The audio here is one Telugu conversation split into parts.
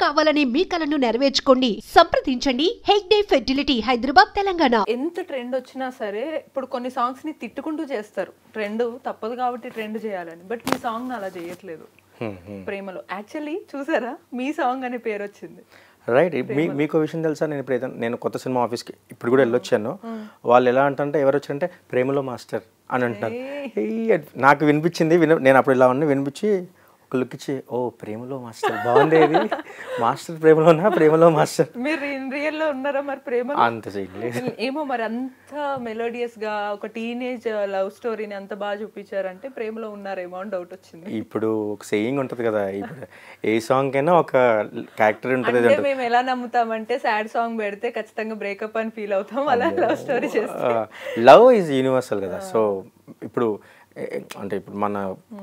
కావాలనే మీ కలను నెరవేర్చుకోండి. సంప్రదించండి హెగ్డే ఫెర్టిలిటీ, హైదరాబాద్, తెలంగాణ. ఎంత ట్రెండ్ వచ్చినా సరే ఇప్పుడు కొన్ని సాంగ్స్ ని తిట్టుకుంటూ చేస్తారు. ట్రెండ్ తప్పదు కాబట్టి ట్రెండ్ చేయాలని. బట్ మీ సాంగ్ అలా చేయట్లేదు. ప్రేమలో యాక్చువల్లీ చూసారా, మీ సాంగ్ అనే పేరు వచ్చింది. రైట్. మీకు విషయం తెలుసా, నేను ఇప్పుడు నేను కొత్త సినిమా ఆఫీస్కి ఇప్పుడు కూడా వెళ్ళొచ్చాను. వాళ్ళు ఎలా అంటారంటే, ఎవరు వచ్చారంటే ప్రేమలో మాస్టర్ అని అంటారు. నాకు వినిపించింది, నేను అప్పుడు ఇలా ఉన్నా వినిపించి ఒక లుక్ ఇచ్చి, ఓ ప్రేమలో మాస్టర్ బాగుండేది, మాస్టర్ ప్రేమలోనా, ప్రేమలో మాస్టర్. మీరు రియల్ లో ఉన్నారా మరి ప్రేమ? అంత చేయలేదు ఏమో మరి, అంత మెలోడియస్ గా ఒక టీనేజ్ లవ్ స్టోరీని అంత బాగా చూపించారంటే ప్రేమలో ఉన్నారేమో అని డౌట్ వచ్చింది. ఇప్పుడు ఒక సేయింగ్ ఉంటది కదా, ఇప్పుడు ఏ సాంగ్ అయినా ఒక క్యారెక్టర్ ఉంటుంది. మేము ఎలా నమ్ముతామంటే సాడ్ సాంగ్ పెడితే ఖచ్చితంగా బ్రేకప్ అని ఫీల్ అవుతాం, అలా లవ్ స్టోరీ చేస్తాం. లవ్ ఈజ్ యూనివర్సల్ కదా. సో ఇప్పుడు అంటే ఇప్పుడు మన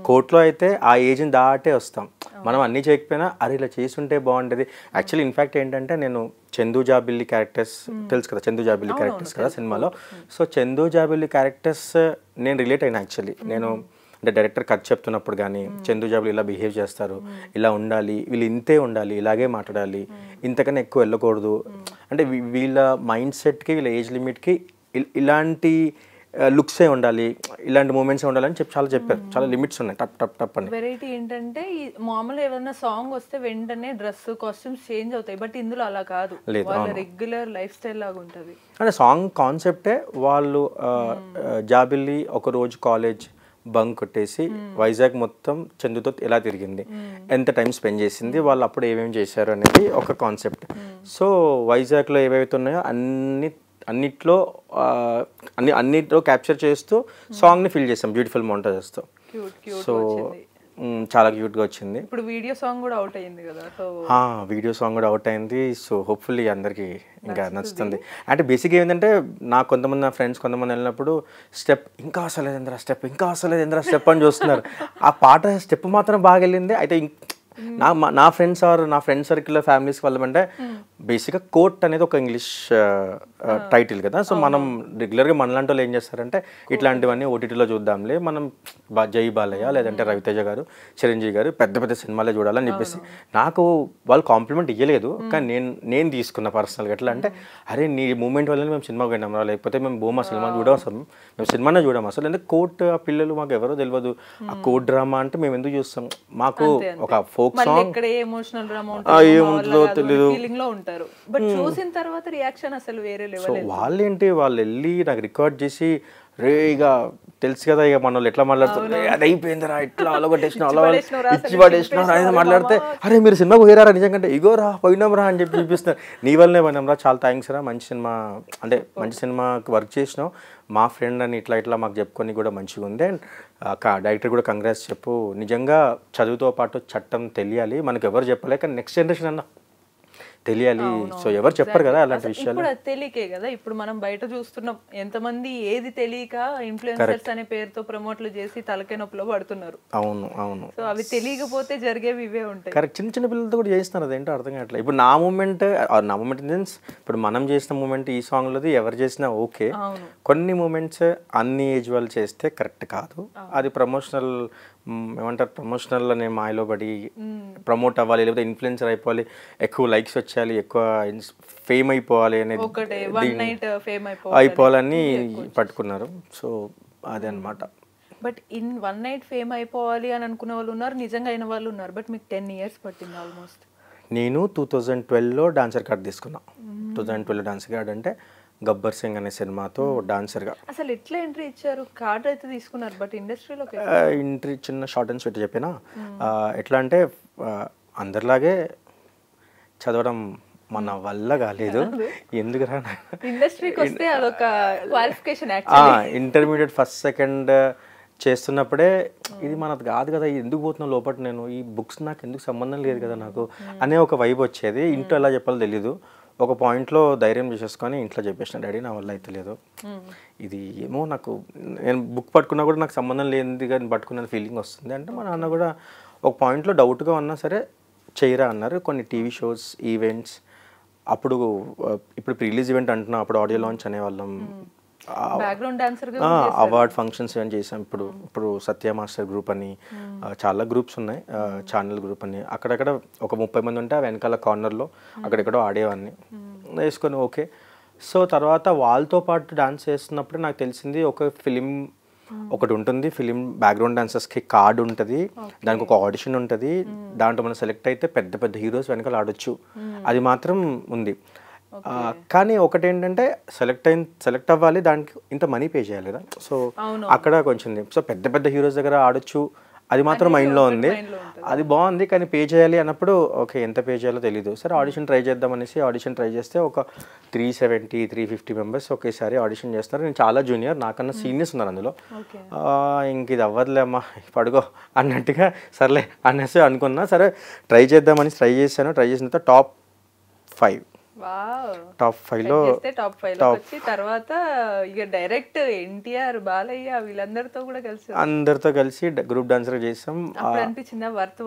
కోర్టులో అయితే ఆ ఏజ్ని దాటే వస్తాం. మనం అన్నీ చేయకపోయినా అరే ఇలా చేస్తుంటే బాగుండేది. యాక్చువల్లీ ఇన్ఫ్యాక్ట్ ఏంటంటే, నేను చందు జాబిల్లి క్యారెక్టర్స్ తెలుసు కదా, చందు జాబిల్లి క్యారెక్టర్స్ కదా సినిమాలో. సో చందు జాబిల్లి క్యారెక్టర్స్ నేను రిలేట్ అయినా. యాక్చువల్లీ నేను అంటే డైరెక్టర్ కథ చెప్తున్నప్పుడు కానీ, చందు జాబిల్లి ఇలా బిహేవ్ చేస్తారు, ఇలా ఉండాలి, వీళ్ళు ఇంతే ఉండాలి, ఇలాగే మాట్లాడాలి, ఇంతకన్నా ఎక్కువ వెళ్ళకూడదు అంటే వీళ్ళ మైండ్ సెట్కి, వీళ్ళ ఏజ్ లిమిట్కి ఇలాంటి లుక్సే ఉండాలి, ఇలాంటి మూమెంట్సే ఉండాలని చాలా చెప్పారు. చాలా లిమిట్స్ ఉన్నాయి. టప్ టప్ టప్ అని. వెరైటీ ఏంటంటే, మామూలుగా ఏదైనా సాంగ్ వస్తే వెంటనే డ్రెస్ కాస్ట్యూమ్స్ చేంజ్ అవుతాయి. బట్ ఇందులో అలా కాదు, వాళ్ళ రెగ్యులర్ లైఫ్ స్టైల్ లాగా ఉంటుంది. అంటే సాంగ్ కాన్సెప్టే వాళ్ళు జాబిల్లి ఒక రోజు కాలేజ్ బంక్ కొట్టేసి వైజాగ్ మొత్తం చందుతో ఎలా తిరిగింది, ఎంత టైం స్పెండ్ చేసింది, వాళ్ళు అప్పుడు ఏమేమి చేశారు అనేది ఒక కాన్సెప్ట్. సో వైజాగ్లో ఏవైతే ఉన్నాయో అన్నిట్లో క్యాప్చర్ చేస్తూ సాంగ్ని ఫిల్ చేస్తాం బ్యూటిఫుల్ మోంటాజెస్తో. సో చాలా క్యూట్గా వచ్చింది. ఇప్పుడు వీడియో సాంగ్ కూడా అవుట్ అయింది కదా. సో వీడియో సాంగ్ కూడా అవుట్ అయింది. సో హోప్ఫుల్లీ అందరికీ ఇంకా నచ్చుతుంది. అంటే బేసిక్గా ఏంటంటే, నాకు కొంతమంది నా ఫ్రెండ్స్ కొంతమంది వెళ్ళినప్పుడు స్టెప్ ఇంకా వస్తలేదేంద్రా, స్టెప్ ఇంకా వస్తలేదేంద్రా స్టెప్ అని చూస్తున్నారు. ఆ పాట స్టెప్ మాత్రం బాగా వెళ్ళింది. అయితే నా ఫ్రెండ్స్ సర్కిల్లో ఫ్యామిలీస్ వాళ్ళమంటే బేసిక్గా కోర్ట్ అనేది ఒక ఇంగ్లీష్ టైటిల్ కదా. సో మనం రెగ్యులర్గా మనలాంటి వాళ్ళు ఏం చేస్తారంటే, ఇట్లాంటివన్నీ ఓటీటీలో చూద్దాంలే, మనం జై బాలయ్య లేదంటే రవితేజ గారు, చిరంజీవి గారు పెద్ద పెద్ద సినిమాలే చూడాలని చెప్పేసి, నాకు వాళ్ళు కాంప్లిమెంట్ ఇవ్వలేదు. కానీ నేను తీసుకున్న పర్సనల్గా ఎట్లా అంటే, అరే నీ మూమెంట్ వల్ల మేము సినిమాకి వెళ్ళాం రా, లేకపోతే మేము బొమ్మ సినిమా చూడం అసలు, మేము సినిమానే చూడం అసలు. ఎందుకంటే కోర్ట్ ఆ పిల్లలు మాకు ఎవరో తెలియదు, ఆ కోర్ట్ డ్రామా అంటే మేము ఎందుకు చూస్తాం, మాకు ఒక ఫోక్ సాంగ్ ఏముంటుందో తెలియదు. బట్ చూసిన తర్వాత రియాక్షన్ అసలు వేరే లెవెల్. వాళ్ళేంటి, వాళ్ళు వెళ్ళి నాకు రికార్డ్ చేసి, రే ఇక తెలుసు కదా ఇక మన వాళ్ళు ఎట్లా మాట్లాడుతున్నారు, అది అయిపోయిందిరా, ఇట్లా అలగొట్టేసిన ఇచ్చి పడేసిన అనేది మాట్లాడితే, అరే మీరు సినిమాకు పోయారా నిజంగా, ఇగో రా పోయినాం రా అని చెప్పి చూపిస్తున్నారు. నీ వల్లనే పోయినాం రా, చాలా థ్యాంక్స్ రా, మంచి సినిమా అంటే మంచి సినిమాకి వర్క్ చేసినావు, మా ఫ్రెండ్ అని ఇట్లా మాకు చెప్పుకొని కూడా మంచిగా ఉంది. అండ్ డైరెక్టర్ కూడా కంగ్రాట్స్ చెప్పు. నిజంగా చదువుతో పాటు చట్టం తెలియాలి, మనకు ఎవరు చెప్పలే, కానీ నెక్స్ట్ జనరేషన్ అన్న తెలియాలి. సో ఎవరు చెప్పరు కదా అలాంటి విషయాలు. ఇప్పుడు అది తెలియకే కదా, ఇప్పుడు మనం బయట చూస్తున్నాం ఎంతమంది ఏది తెలియక ఇన్ఫ్లుయెన్సర్స్ అనే పేరుతో ప్రమోట్లు చేసి తలకే నొప్పిలో పడుతున్నారు. అవును. సో అవి తెలియకపోతే జరిగేవి ఇవే ఉంటాయి. కరెక్ట్. చిన్న పిల్లలతో కూడా చేస్తున్నారు, అదేంటో అర్థం కావట్లేదు. ఇప్పుడు నా మూమెంట్ మీన్స్ ఇప్పుడు మనం చేసిన మూమెంట్ ఈ సాంగ్లోది ఎవరు చేసినా ఓకే. కొన్ని మూమెంట్స్ అన్ని ఏజ్ వాళ్ళు చేస్తే కరెక్ట్ కాదు. అది ప్రమోషనల్ ఏమంటారు, ప్రమోషనల్ అనే మాయలో పడి ప్రమోట్ అవ్వాలి, లేకపోతే ఇన్ఫ్లుయెన్సర్ అయిపోవాలి, ఎక్కువ లైక్స్ వచ్చేయాలి, ఎక్కువ ఫేమ్ అయిపోవాలి అనేది అయిపోవాలని పట్టుకున్నారు. సో అదే అనమాట. But in one night fame అయిపోవాలి అని అనుకునే వాళ్ళు ఉన్నారు, నిజంగా అయిన వాళ్ళు ఉన్నారు. బట్ మీకు 10 years పట్టింది ఆల్మోస్ట్. నేను 2012లో డాన్సర్ కార్డ్ తీసుకున్నా. 2012 డాన్సర్ కార్డ్ అంటే గబ్బర్ సింగ్ అనే సినిమాతో డాన్సర్గా. అసలు ఎట్లా ఎంట్రీ ఇచ్చారు? కార్డ్ అయితే తీసుకున్నారు, బట్ ఇండస్ట్రీలో ఎంట్రీ చిన్న షార్ట్ అండ్ స్వీట్ చెప్పినా, ఎట్లా అంటే అందరిలాగే చదవడం మన వల్ల కాలేదు. ఎందుకురా, ఇండస్ట్రీకి వస్తే అదొక క్వాలిఫికేషన్. ఇంటర్మీడియట్ ఫస్ట్ సెకండ్ చేస్తున్నప్పుడే ఇది మనది కాదు కదా, ఎందుకు పోతున్నా లోపల, నేను ఈ బుక్స్ నాకు ఎందుకు సంబంధం లేదు కదా నాకు అనే ఒక వైబ్ వచ్చేది. ఇంట్లో ఎలా చెప్పాలో తెలీదు. ఒక పాయింట్లో ధైర్యం చేసేసుకొని ఇంట్లో చెప్పేసిన, డాడీ నా వల్ల అయితే లేదు, ఇది ఏమో నాకు, నేను బుక్ పట్టుకున్నా కూడా నాకు సంబంధం లేనిది కానీ పట్టుకున్న ఫీలింగ్ వస్తుంది అంటే, మా నాన్న కూడా ఒక పాయింట్లో డౌట్గా ఉన్నా సరే చేయరా అన్నారు. కొన్ని టీవీ షోస్, ఈవెంట్స్, అప్పుడు ఇప్పుడు రిలీజ్ ఈవెంట్ అంటున్నా, అప్పుడు ఆడియో లాంచ్ అనేవాళ్ళం, బ్యాక్గ్రౌండ్ డాన్సర్ అవార్డ్ ఫంక్షన్స్ ఏమైనా చేసాం. ఇప్పుడు సత్య మాస్టర్ గ్రూప్ అని చాలా గ్రూప్స్ ఉన్నాయి, ఛానల్ గ్రూప్ అని. అక్కడక్కడ ఒక 30 మంది ఉంటే వెనకాల కార్నర్లో అక్కడెక్కడో ఆడేవాడిని వేసుకొని. ఓకే. సో తర్వాత వాళ్ళతో పాటు డాన్స్ చేస్తున్నప్పుడు నాకు తెలిసింది ఒక ఫిలిం ఒకటి ఉంటుంది, ఫిలిం బ్యాక్గ్రౌండ్ డాన్సర్స్కి కార్డ్ ఉంటుంది, దానికి ఒక ఆడిషన్ ఉంటుంది, దాంట్లో మనం సెలెక్ట్ అయితే పెద్ద పెద్ద హీరోస్ వెనకాల ఆడొచ్చు, అది మాత్రం ఉంది. కానీ ఒకటి ఏంటంటే సెలెక్ట్ అవ్వాలి, దానికి ఇంత మనీ పే చేయాలి కదా. సో అక్కడ కొంచెం సో పెద్ద పెద్ద హీరోస్ దగ్గర ఆడొచ్చు అది మాత్రం మైండ్లో ఉంది, అది బాగుంది. కానీ పే చేయాలి అన్నప్పుడు ఓకే ఎంత పే చేయాలో తెలీదు. సరే ఆడిషన్ ట్రై చేద్దాం అనేసి ఆడిషన్ ట్రై చేస్తే ఒక 350 మెంబర్స్ ఒకేసారి ఆడిషన్ చేస్తారు. నేను చాలా జూనియర్, నాకన్నా సీనియర్స్ ఉన్నారు అందులో. ఇంక ఇది అవ్వదులే అమ్మా పడుకో అన్నట్టుగా సర్లే అనేసి అనుకున్నా. సరే ట్రై చేద్దామని ట్రై చేశాను. ట్రై చేసిన టాప్ 5లో వచ్చి తర్వాత ఇక డైరెక్ట్ ఎన్టీఆర్ బాలయ్య వీళ్ళందరితో కూడా అందరితో కలిసి గ్రూప్ డాన్సర్ చేసాం. అనిపించిందా వర్త్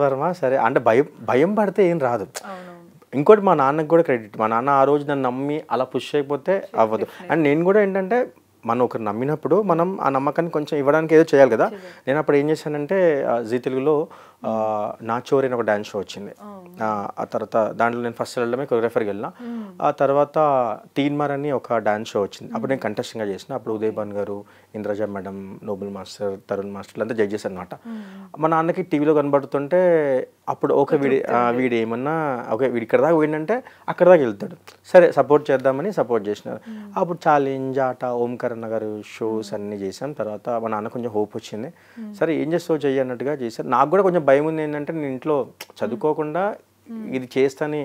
వర్మ సరే అంటే భయం పడితే ఏం రాదు. ఇంకోటి మా నాన్నకు కూడా క్రెడిట్, మా నాన్న ఆ రోజు నన్ను నమ్మి అలా పుష్ అయిపోతే అవ్వదు. అండ్ నేను కూడా ఏంటంటే మనం ఒకరు నమ్మినప్పుడు మనం ఆ నమ్మకాన్ని కొంచెం ఇవ్వడానికి ఏదో చేయాలి కదా. నేను అప్పుడు ఏం చేశానంటే జీ తెలుగులో నా చోరీ అని ఒక డ్యాన్స్ షో వచ్చింది. ఆ తర్వాత దాంట్లో నేను ఫస్ట్ వెళ్ళడమే కొరియోగ్రాఫర్కి వెళ్ళిన. ఆ తర్వాత తీన్మార్ అని ఒక డాన్స్ షో వచ్చింది, అప్పుడు నేను కంటెస్టింగ్గా చేసిన. అప్పుడు ఉదయ్ భాన్ గారు, Indraja madam, Noble master, Tarun master అంతా జడ్జెస్ అనమాట. మా నాన్నకి టీవీలో కనబడుతుంటే అప్పుడు ఓకే వీడు ఏమన్నా ఓకే వీడు ఇక్కడ దాకా పోయిందంటే అక్కడ దాకా వెళ్తాడు, సరే సపోర్ట్ చేద్దామని సపోర్ట్ చేసినారు. అప్పుడు ఛాలెంజ్, ఆట, ఓంకారన్న గారు షోస్ అన్నీ చేసాం. తర్వాత మా నాన్న కొంచెం హోప్ వచ్చింది, సరే ఏం చేస్తావు చెయ్యి అన్నట్టుగా చేశారు. నాకు కూడా కొంచెం భయం ఉంది ఏంటంటే నేను ఇంట్లో చదువుకోకుండా ఇది చేస్తాని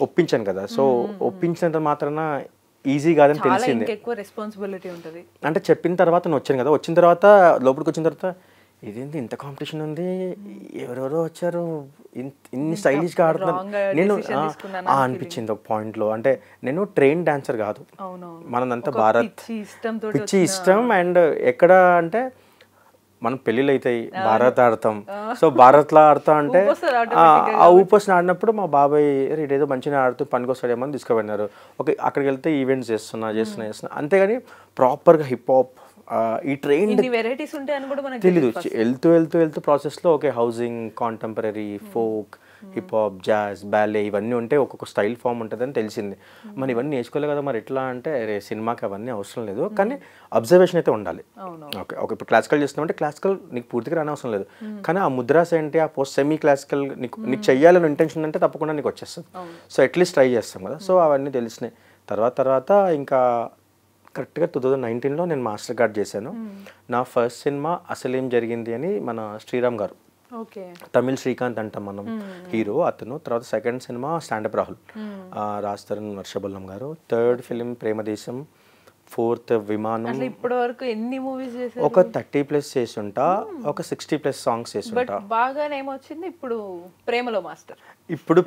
ఒప్పించాను కదా. సో ఒప్పించినంత మాత్రాన ఈజీ కాదని తెలిసింది. అంటే చెప్పిన తర్వాత నేను వచ్చాను కదా, వచ్చిన తర్వాత లోపలికి వచ్చిన తర్వాత ఇదేంటి ఇంత కాంపిటీషన్ ఉంది, ఎవరెవరో వచ్చారు, ఇన్ని స్టైలిష్గా ఆడుతున్నారు. నేను అనిపించింది ఒక పాయింట్లో. అంటే నేను ట్రైన్ డాన్సర్ కాదు, మనదంతా భారత్ పిచ్చి ఇష్టం. అండ్ ఎక్కడ అంటే మనం పెళ్ళిళ్ళు అవుతాయి, భారత్ ఆడతాం. సో భారత్లో ఆడతా అంటే ఆ ఊపొస్తుని ఆడినప్పుడు మా బాబాయ్ ఇదేదో మంచిగా ఆడుతూ పనికొస్తాడేమో అని తీసుకుపోయినారు. ఓకే అక్కడికి వెళ్తే ఈవెంట్స్ చేస్తున్నా. అంతేగాని ప్రాపర్గా హిప్ హాప్ ఈ ట్రైన్ తెలీదు. వెళ్తూ ప్రాసెస్లో okay housing, contemporary, folk, hip hop, jazz, ballet ఇవన్నీ ఉంటే ఒక్కొక్క స్టైల్ ఫామ్ ఉంటుందని తెలిసింది. మరి ఇవన్నీ నేర్చుకోలేదు కదా, మరి ఎట్లా అంటే సినిమాకి అవన్నీ అవసరం లేదు, కానీ అబ్జర్వేషన్ అయితే ఉండాలి. ఓకే ఇప్పుడు క్లాసికల్ చేస్తున్నామంటే క్లాసికల్ నీకు పూర్తిగా రాని అవసరం లేదు, కానీ ఆ ముద్రాస్ ఏంటి, ఆ పోస్ట్ సెమీ క్లాసికల్ నీకు చెయ్యాలని ఇంటెన్షన్ అంటే తప్పకుండా నీకు వచ్చేస్తుంది. సో అట్లీస్ట్ ట్రై చేస్తాం కదా. సో అవన్నీ తెలిసినాయి. తర్వాత ఇంకా కరెక్ట్గా 2019లో నేను మాస్టర్ కార్డ్ చేశాను. నా ఫస్ట్ సినిమా అసలేం జరిగింది అని మన శ్రీరామ్ గారు, తమిళ్ శ్రీకాంత్ అంటాం మనం హీరో, అతను. తర్వాత second cinema standup Rahul, Raj Tarun, వర్షబల్లం గారు. Third film Premadesam. ఫోర్త్ విమానం. ఇప్పటి వరకు ఎన్ని మూవీస్ చేశారు? ఒక 30+ చేస్తుంటా, ఒక 60+ సాంగ్స్ చేస్తుంటా. బాగా ఏమొచ్చింది ఇప్పుడు ప్రేమలో మాస్టర్. ఇప్పుడు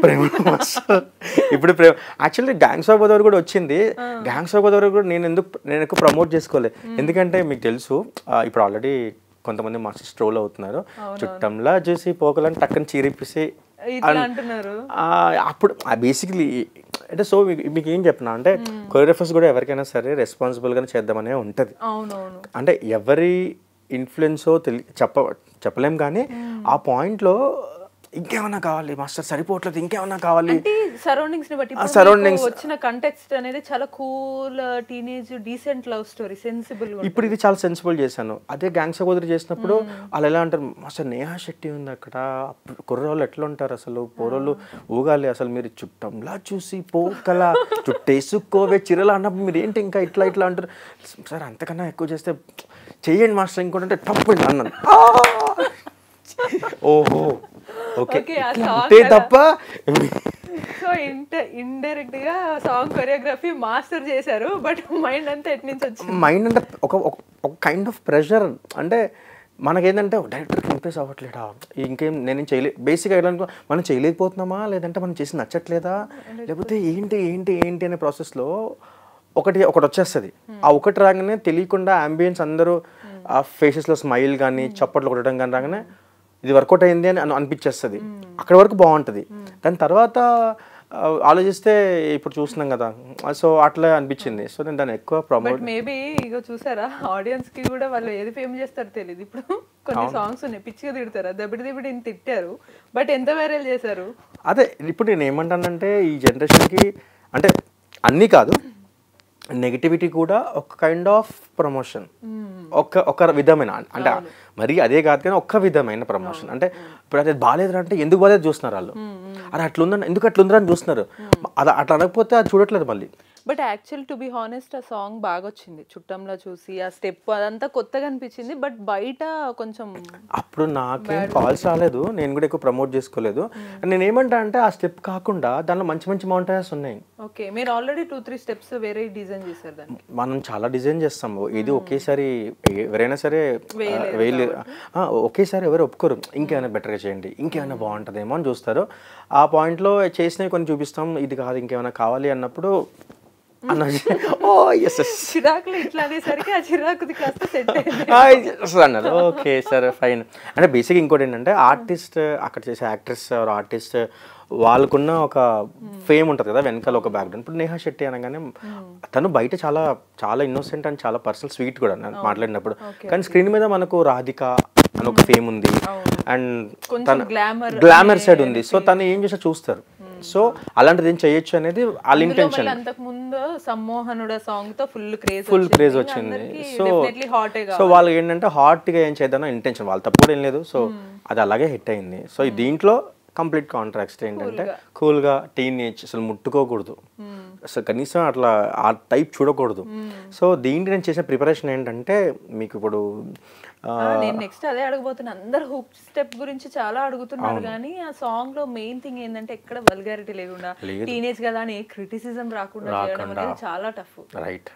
యాక్చువల్లీ గ్యాంగ్స్ ఆఫ్ గోదావరి కూడా వచ్చింది. గ్యాంగ్స్ ఆఫ్ గోదావరి కూడా నేను ఎక్కువ ప్రమోట్ చేసుకోలేదు, ఎందుకంటే మీకు తెలుసు ఇప్పుడు ఆల్రెడీ కొంతమంది మాస్టర్ స్ట్రోల్ అవుతున్నారు. చుట్టంలా చూసి పోకలని టక్కని చీరిపిసి అంటున్నారు. అప్పుడు బేసిక్లీ అంటే సో మీకు ఏం చెప్పినా అంటే కొరియోగ్రాఫర్స్ కూడా ఎవరికైనా సరే రెస్పాన్సిబుల్గానే చేద్దామనే ఉంటుంది. అంటే ఎవరి ఇన్ఫ్లుయెన్సో చెప్పలేం, కానీ ఆ పాయింట్లో ఇంకేమన్నా కావాలి మాస్టర్, సరిపోవట్లేదు, ఇంకేమన్నా కావాలి. సరౌండింగ్స్ ని బట్టి వచ్చిన కంటెక్స్ట్ అనేది చాలా cool, teenage, decent love story, sensible. ఇప్పుడు ఇది చాలా సెన్సిబుల్ చేశాను. అదే గ్యాంగ్స్ ఆఫ్ గోదావరి చేసినప్పుడు వాళ్ళు ఎలా అంటారు, మాస్టర్ నేహా శెట్టి ఉంది అక్కడ, కుర్రోళ్ళు ఎట్లా ఉంటారు అసలు, పోరోళ్ళు ఊగాలి అసలు, మీరు చుట్టంలా చూసి పోకలా చుట్టేసుకోవే చిరలా అన్నప్పుడు మీరు ఏంటి ఇంకా ఇట్లా అంటారు. సార్ అంతకన్నా ఎక్కువ చేస్తే చెయ్యండి మాస్టర్, ఇంకోటి తప్పు అన్నాను. ఓహో ఓకే తప్ప. సో ఇండైరెక్ట్ గా సాంగ్ కొరియోగ్రఫీ మాస్టర్ చేశారు, బట్ మైండ్ అంతా ఎట్ నుంచి వచ్చింది. మైండ్ అంటే ఒక కైండ్ ఆఫ్ ప్రెషర్. అంటే మనకేంటంటే డైరెక్టర్కి ఇంప్రెస్ అవ్వట్లేదా, ఇంకేం నేనేం చేయలేదు. బేసిక్గా ఎలా మనం చేయలేకపోతున్నామా, లేదంటే మనం చేసి నచ్చట్లేదా, లేకపోతే ఏంటి అనే ప్రాసెస్లో ఒకటి వచ్చేస్తుంది. ఆ ఒకటి రాగానే తెలియకుండా అంబియన్స్ అందరూ ఆ ఫేసెస్లో స్మైల్ కానీ చప్పట్లు కొట్టడం కానీ రాగానే ఇది వర్కౌట్ అయింది అని అనిపించేస్తుంది. అక్కడి వరకు బాగుంటుంది. దాని తర్వాత ఆలోచిస్తే ఇప్పుడు చూస్తున్నాం కదా, సో అట్లా అనిపించింది. సో నేను దాన్ని ఎక్కువ ప్రమోట్. బట్ మేబీ ఇగో చూసారా ఆడియన్స్ కి కూడా వాళ్ళు ఏది ఫేమ్ చేస్తారో తెలియదు. ఇప్పుడు కొన్ని సాంగ్స్ ఉన్నాయి పిచ్చిగా తిడతారు, దబిడి తిట్టారు, బట్ ఎంత వైరల్ చేశారు. అదే ఇప్పుడు నేను ఏమంటానంటే ఈ జనరేషన్కి అంటే అన్నీ కాదు, నెగిటివిటీ కూడా ఒక కైండ్ ఆఫ్ ప్రమోషన్, ఒక విధమైన అంటే మరి అదే కాదు కానీ ఒక్క విధమైన ప్రమోషన్. అంటే ఇప్పుడు అది బాగాలేదు అంటే ఎందుకు బాగాలేదు చూస్తున్నారు వాళ్ళు, అరే అట్లుందని ఎందుకు అట్లుందని అని చూస్తున్నారు, అది అట్లా అనకపోతే అది చూడట్లేదు మళ్ళీ. But actual to be honest ఆ సాంగ్ బాగా వచ్చింది, చుట్టంలో చూసి ఆ స్టెప్ అదంతా కొత్తగా అనిపించింది. బట్ బయట కొంచెం అప్పుడు నాకేం కాల్స్ రాలేదు, నేను కూడా ఎక్కువ ప్రమోట్ చేసుకోలేదు. నేను ఏమంటా అంటే ఆ స్టెప్ కాకుండా దానిలో మంచి మంచి మౌంటైన్స్ ఉన్నాయి. ఓకే, మీరు ఆల్రెడీ 2-3 స్టెప్స్ వేరే డిజైన్ చేశారు దానికి. మనం చాలా డిజైన్ చేస్తాము, ఇది ఒకేసారి ఎవరైనా సరే ఒకేసారి ఎవరు ఒప్పుకోరు, ఇంకేమైనా బెటర్గా చేయండి, ఇంకేమైనా బాగుంటుందేమో అని చూస్తారు. ఆ పాయింట్లో చేసినవి కొన్ని చూపిస్తాం, ఇది కాదు ఇంకేమైనా కావాలి అన్నప్పుడు చిరాకులు ఇట్లా అనేసరికి ఆ చిరాకుది కాస్త సెట్ అన్నారు. Okay sir fine. అంటే బేసిక్ ఇంకోటి ఏంటంటే ఆర్టిస్ట్ అక్కడ చేసే యాక్ట్రెస్ ఆర్టిస్ట్ వాళ్ళకున్న ఒక ఫేమ్ ఉంటుంది కదా వెనకాల ఒక బ్యాక్గ్రౌండ్. ఇప్పుడు నేహా శెట్టి అనగానే తను బయట చాలా చాలా ఇన్నోసెంట్ అండ్ చాలా పర్సనల్ స్వీట్ కూడా మాట్లాడినప్పుడు, కానీ స్క్రీన్ మీద మనకు రాధిక అని ఒక ఫేమ్ ఉంది అండ్ తన గ్లామర్ సైడ్ ఉంది. సో తను ఏం చేసా చూస్తారు, సో అలాంటిది ఏం చేయొచ్చు అనేది వాళ్ళ ఇంటెన్షన్. అంతకు ముందు సమ్మోహనుడ సాంగ్ తో ఫుల్ క్రేజ్ వచ్చింది. సో వాళ్ళు ఏంటంటే హాట్ గా ఏం చేద్దాం ఇంటెన్షన్, వాళ్ళ తప్పు కూడా ఏం లేదు. సో అది అలాగే హిట్ అయింది. సో దీంట్లో కంప్లీట్ కాంట్రాక్ట్ ఏంటంటే కూల్గా టీనేజ్ అసలు ముట్టుకోకూడదు, అసలు కనీసం అట్లా ఆ టైప్ చూడకూడదు. సో దీంట్లో నేను చేసిన ప్రిపరేషన్ ఏంటంటే మీకు ఇప్పుడు నేను నెక్స్ట్ అదే అడగబోతున్నా. అందరు హుక్ స్టెప్ గురించి చాలా అడుగుతున్నారు, కానీ ఆ సాంగ్ లో మెయిన్ థింగ్ ఏంటంటే ఎక్కడ వల్గారిటీ లేకుండా టీనేజ్ కదా అని క్రిటిసిజం రాకుండా చేయడం అనేది చాలా టఫ్. రైట్.